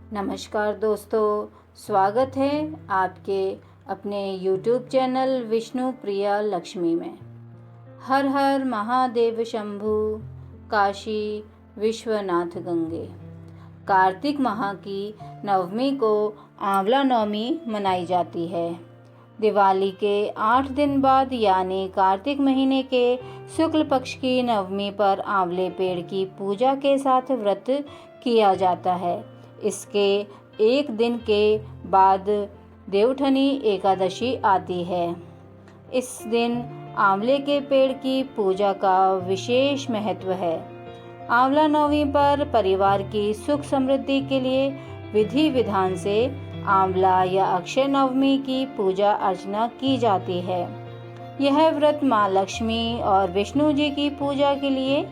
नमस्कार दोस्तों, स्वागत है आपके अपने YouTube चैनल विष्णु प्रिया लक्ष्मी में। हर हर महादेव शंभु, काशी विश्वनाथ गंगे। कार्तिक माह की नवमी को आंवला नवमी मनाई जाती है। दिवाली के 8 दिन बाद यानी कार्तिक महीने के शुक्ल पक्ष की नवमी पर आंवले पेड़ की पूजा के साथ व्रत किया जाता है। इसके एक दिन के बाद देवउठनी एकादशी आती है। इस दिन आंवले के पेड़ की पूजा का विशेष महत्व है। आंवला नवमी पर परिवार की सुख समृद्धि के लिए विधि विधान से आंवला या अक्षय नवमी की पूजा अर्चना की जाती है। यह व्रत माँ लक्ष्मी और विष्णु जी की पूजा के लिए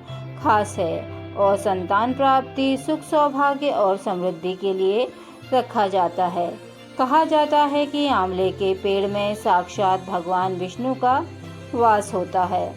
खास है और संतान प्राप्ति, सुख सौभाग्य और समृद्धि के लिए रखा जाता है। कहा जाता है कि आंवले के पेड़ में साक्षात भगवान विष्णु का वास होता है,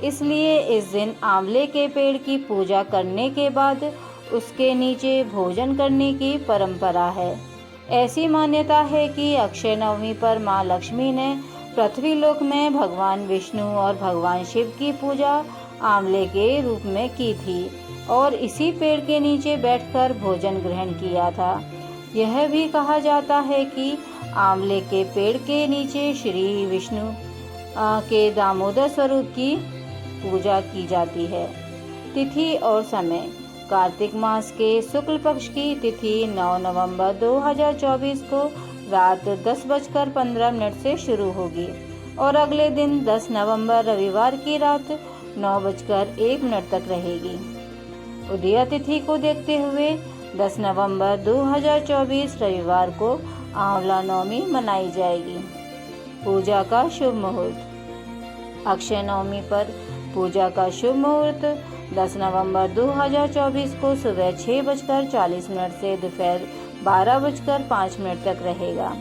इसलिए इस दिन आंवले के पेड़ की पूजा करने के बाद उसके नीचे भोजन करने की परंपरा है। ऐसी मान्यता है कि अक्षय नवमी पर माँ लक्ष्मी ने पृथ्वी लोक में भगवान विष्णु और भगवान शिव की पूजा आंवले के रूप में की थी और इसी पेड़ के नीचे बैठकर भोजन ग्रहण किया था। यह भी कहा जाता है कि आंवले के पेड़ के नीचे श्री विष्णु के दामोदर स्वरूप की पूजा की जाती है। तिथि और समय: कार्तिक मास के शुक्ल पक्ष की तिथि 9 नवंबर 2024 को रात 10:15 से शुरू होगी और अगले दिन 10 नवंबर रविवार की रात 9:01 तक रहेगी। उदया तिथि को देखते हुए 10 नवंबर 2024 रविवार को आंवला नवमी मनाई जाएगी। पूजा का शुभ मुहूर्त: अक्षय नवमी पर पूजा का शुभ मुहूर्त 10 नवंबर 2024 को सुबह 6:40 से दोपहर 12:05 तक रहेगा।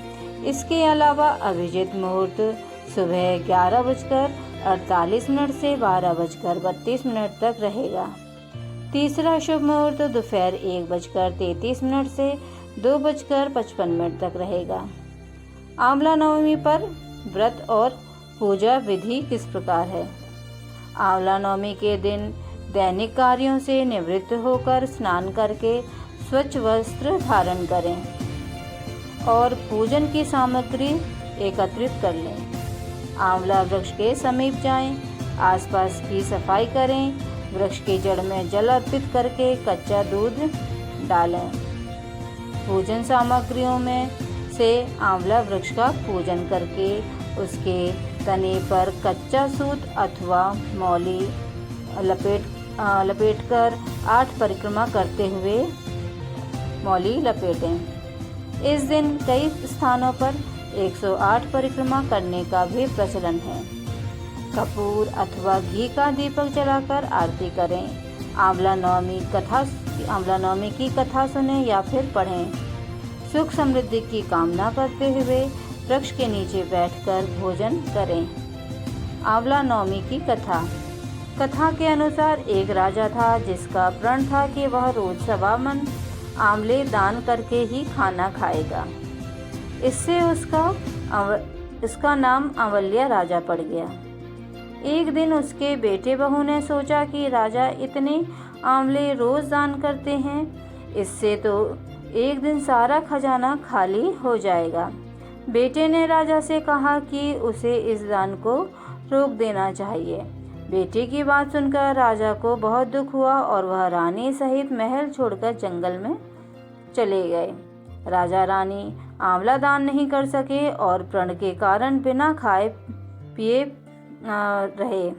इसके अलावा अभिजित मुहूर्त सुबह 11:48 से 12:32 तक रहेगा। तीसरा शुभ मुहूर्त दोपहर 1:33 से 2:55 तक रहेगा। आंवला नवमी पर व्रत और पूजा विधि किस प्रकार है? आंवला नवमी के दिन दैनिक कार्यों से निवृत्त होकर स्नान करके स्वच्छ वस्त्र धारण करें और पूजन की सामग्री एकत्रित कर लें। आंवला वृक्ष के समीप जाएं, आसपास की सफाई करें, वृक्ष की जड़ में जल अर्पित करके कच्चा दूध डालें। पूजन सामग्रियों में से आंवला वृक्ष का पूजन करके उसके तने पर कच्चा सूत अथवा मौली लपेटकर 8 परिक्रमा करते हुए मौली लपेटें। इस दिन कई स्थानों पर 108 परिक्रमा करने का भी प्रचलन है। कपूर अथवा घी का दीपक जलाकर आरती करें। आंवला नवमी की कथा सुनें या फिर पढ़ें। सुख समृद्धि की कामना करते हुए वृक्ष के नीचे बैठकर भोजन करें। आंवला नवमी की कथा के अनुसार एक राजा था जिसका प्रण था कि वह रोज 1.25 मन आंवले दान करके ही खाना खाएगा। इससे उसका नाम आंवल्या राजा पड़ गया। एक दिन उसके बेटे बहू ने सोचा कि राजा इतने आंवले रोज दान करते हैं, इससे तो एक दिन सारा खजाना खाली हो जाएगा। बेटे ने राजा से कहा कि उसे इस दान को रोक देना चाहिए। बेटे की बात सुनकर राजा को बहुत दुख हुआ और वह रानी सहित महल छोड़कर जंगल में चले गए। राजा रानी आंवला दान नहीं कर सके और प्रण के कारण बिना खाए पिए रहे।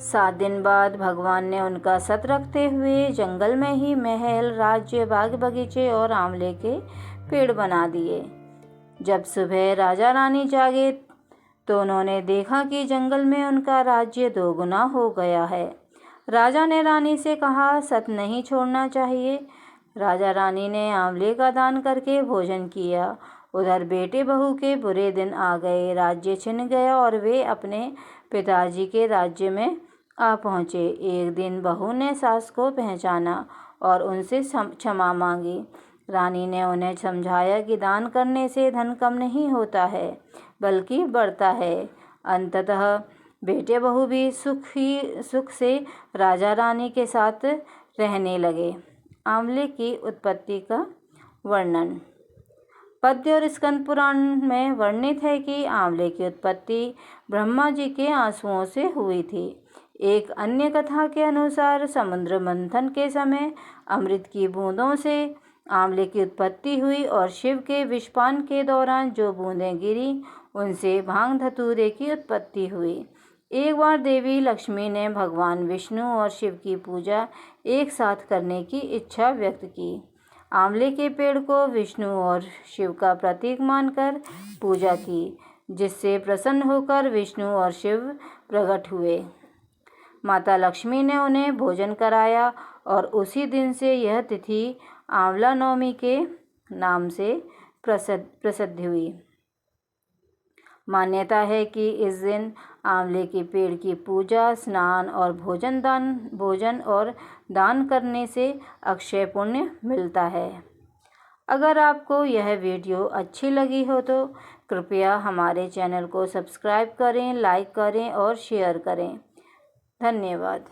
7 दिन बाद भगवान ने उनका सत रखते हुए जंगल में ही महल, राज्य, बाग बगीचे और आंवले के पेड़ बना दिए। जब सुबह राजा रानी जागे तो उन्होंने देखा कि जंगल में उनका राज्य 2 गुना हो गया है। राजा ने रानी से कहा, सत नहीं छोड़ना चाहिए। राजा रानी ने आंवले का दान करके भोजन किया। उधर बेटे बहू के बुरे दिन आ गए। राज्य छिन गया और वे अपने पिताजी के राज्य में आ पहुँचे। एक दिन बहू ने सास को पहचाना और उनसे क्षमा मांगी। रानी ने उन्हें समझाया कि दान करने से धन कम नहीं होता है बल्कि बढ़ता है। अंततः बेटे बहू भी सुख से राजा रानी के साथ रहने लगे। आंवले की उत्पत्ति का वर्णन। पद्य और स्कंद पुराण में वर्णित है कि आंवले की उत्पत्ति ब्रह्मा जी के आंसुओं से हुई थी। एक अन्य कथा के अनुसार समुद्र मंथन के समय अमृत की बूंदों से आंवले की उत्पत्ति हुई और शिव के विषपान के दौरान जो बूंदें गिरी उनसे भांग धतूरे की उत्पत्ति हुई। एक बार देवी लक्ष्मी ने भगवान विष्णु और शिव की पूजा एक साथ करने की इच्छा व्यक्त की। आंवले के पेड़ को विष्णु और शिव का प्रतीक मानकर पूजा की, जिससे प्रसन्न होकर विष्णु और शिव प्रकट हुए। माता लक्ष्मी ने उन्हें भोजन कराया और उसी दिन से यह तिथि आंवला नवमी के नाम से प्रसिद्ध हुई। मान्यता है कि इस दिन आंवले के पेड़ की पूजा, स्नान और भोजन और दान करने से अक्षय पुण्य मिलता है। अगर आपको यह वीडियो अच्छी लगी हो तो कृपया हमारे चैनल को सब्सक्राइब करें, लाइक करें और शेयर करें। धन्यवाद।